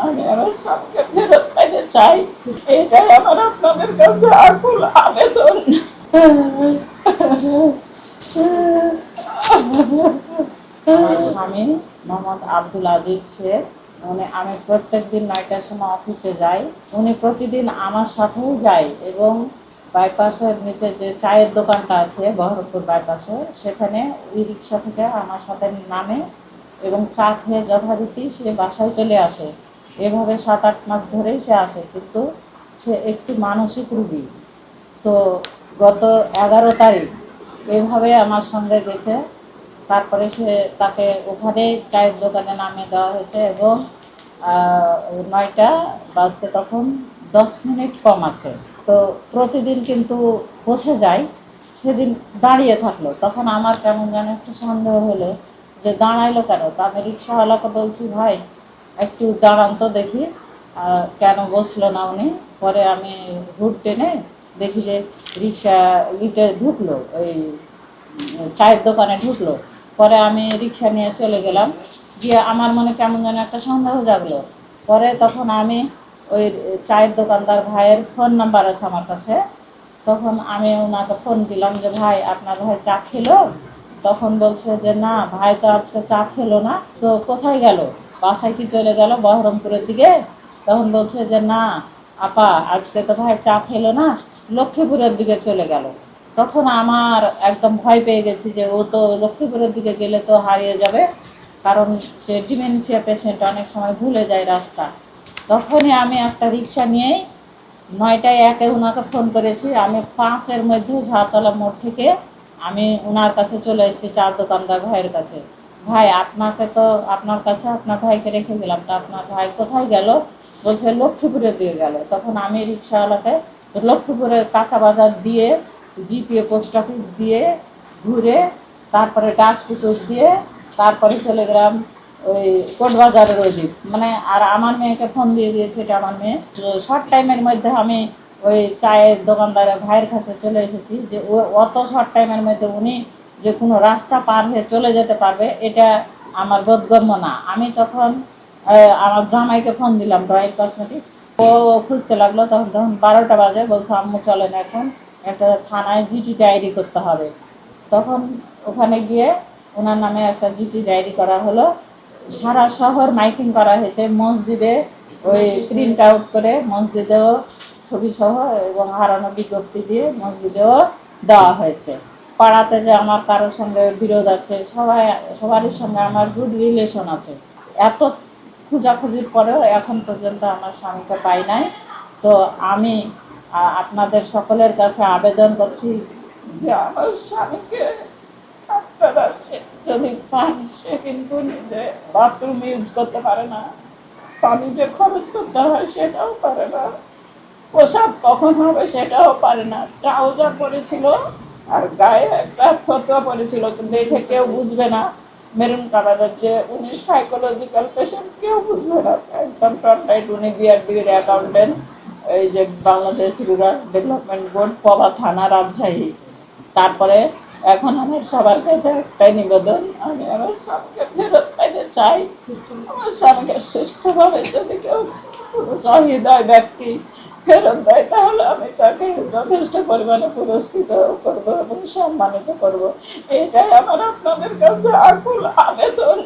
আমি আমার স্বামীকে ফেরত পাইতে চাই, এটাই আমার আপনাদের কাছে আকুল আবেদন। আমার স্বামী মোহাম্মদ আব্দুল আজিজ শেখ, আমি প্রত্যেকদিন 9টার সময় অফিসে যাই। উনি প্রতিদিন আমার সাথেও যায় এবং বাইপাসের নিচে যে চায়ের দোকানটা আছে বহরমপুর বাইপাসে, সেখানে ওই রিক্সা থেকে আমার সাথে নামে এবং চা খেয়ে যথারীতি সে বাসায় চলে আসে। এভাবে 7-8 মাস ধরেই সে আসে, কিন্তু সে একটি মানসিক রোগী। তো গত 11 তারিখ এভাবে আমার সঙ্গে গেছে। তারপরে তাকে ওখানে চায়ের দোকানে নামিয়ে দেওয়া হয়েছে এবং 9টা বাজতে তখন 10 মিনিট কম আছে। তো প্রতিদিন কিন্তু পৌঁছে যায়, সেদিন দাঁড়িয়ে থাকলো। তখন আমার কেমন যেন একটু সন্দেহ হলো যে দাঁড়াইলো কেন। তো আমি রিক্সাওয়ালাকে বলছি, ভাই একটু দাঁড়ান তো দেখি কেন বসলো না উনি। পরে আমি হুড টেনে দেখি যে রিক্সা লিতে ঢুকলো, ওই চায়ের দোকানে ঢুকলো। পরে আমি রিক্সা নিয়ে চলে গেলাম, গিয়ে আমার মনে কেমন যেন একটা সন্দেহ জাগলো। পরে তখন আমি ওই চায়ের দোকানদার ভাইয়ের ফোন নাম্বার আছে আমার কাছে, তখন আমি ওনাকে ফোন দিলাম যে ভাই আপনার ভাই চা খেলো? তখন বলছে যে না, ভাই তো আজকে চা খেলো না, তো কোথায় গেল, বাসায় কি চলে গেল বহরমপুরের দিকে? তখন বলছে যে না আপা, আজকে তো ভাই চা খেলো না, লক্ষ্মীপুরের দিকে চলে গেল। তখন আমার একদম ভয় পেয়ে গেছি যে ও তো লক্ষ্মীপুরের দিকে গেলে তো হারিয়ে যাবে, কারণ সে ডিমেনশিয়া পেশেন্ট, অনেক সময় ভুলে যায় রাস্তা। তখনই আমি একটা রিক্সা নিয়েই 9টায় একে ওনাকে ফোন করেছি। আমি 5-এর মধ্যে ঝাতলা মোড় থেকে আমি ওনার কাছে চলে এসেছি, চার দোকানদার ভাইয়ের কাছে। ভাই আপনাকে তো আপনার কাছে আপনার ভাইকে রেখে গেলাম, তা আপনার ভাই কোথায় গেল? বলছে লক্ষ্মীপুরের দিকে গেল। তখন আমি রিক্সাওয়ালাকে লক্ষ্মীপুরের কাঁচা বাজার দিয়ে, জিপিএ পোস্ট অফিস দিয়ে ঘুরে, তারপরে গাছপুকুর দিয়ে, তারপরে চলে গেলাম ওই কোটবাজারের ওই দিক। মানে আর আমার মেয়েকে ফোন দিয়ে দিয়েছে, এটা আমার মেয়ে। শর্ট টাইমের মধ্যে আমি ওই চায়ের দোকানদারের ভাইয়ের কাছে চলে এসেছি যে ও অত শর্ট টাইমের মধ্যে উনি যে কোনো রাস্তা পার হয়ে চলে যেতে পারবে, এটা আমার বোধগম্য না। আমি তখন আমার জামাইকে ফোন দিলাম, রয়্যাল কসমেটিক্স। ও খুঁজতে লাগলো। তখন 12টা বাজে, বলছে আম্মু চলেন এখন একটা থানায় জিটি ডায়েরি করতে হবে। তখন ওখানে গিয়ে ওনার নামে একটা জিটি ডায়েরি করা হলো। সারা শহর মাইকিং করা হয়েছে, মসজিদে ওই প্রিন্ট আউট করে মসজিদেও ছবি সহ এবং হারানো বিজ্ঞপ্তি দিয়ে মসজিদেও দেওয়া হয়েছে। পাড়াতে যে আমার কারোর সঙ্গে বিরোধ আছে, সবারই সঙ্গে আমার গুড রিলেশন আছে। এত খোঁজাখুঁজির পরেও এখন পর্যন্ত আমার স্বামীকে পাই নাই। তো আমি আপনাদের সকলের কাছে আবেদন করছি যে আমার স্বামীকে আপনারা যদি পান। সে কিন্তু নিজে বাথরুম ইউজ করতে পারে না, পানি যে খরচ করতে হয় সেটাও পারে না, পোশাক কখন হবে সেটাও পারে না। ট্রাউজার পরেছিল আর গায়ে একটা ফতুয়া পরেছিল, দেখে কেউ বুঝবে না মেরুন কালারের যে উনি সাইকোলজিক্যাল পেশেন্ট, কেউ বুঝবে না। একদম টনটাইট। উনি বিআরডির অ্যাকাউন্টেন্ট, এই যে Bangladesh rural development board, Paba thana, Rajshahi. তারপরে এখন আমার সবার কাছে একটাই নিবেদন, আমি আমার স্বামীকে ফেরত পাইতে চাই। আমার স্বামীকে সুস্থভাবে যদি কেউ কোনো সহৃদয় ব্যক্তি ফেরত দেয়, তাহলে আমি তাকে যথেষ্ট পরিমাণে পুরস্কৃত করব এবং সম্মানিত করব। এটাই আমার আপনাদের কাছে আকুল আবেদন।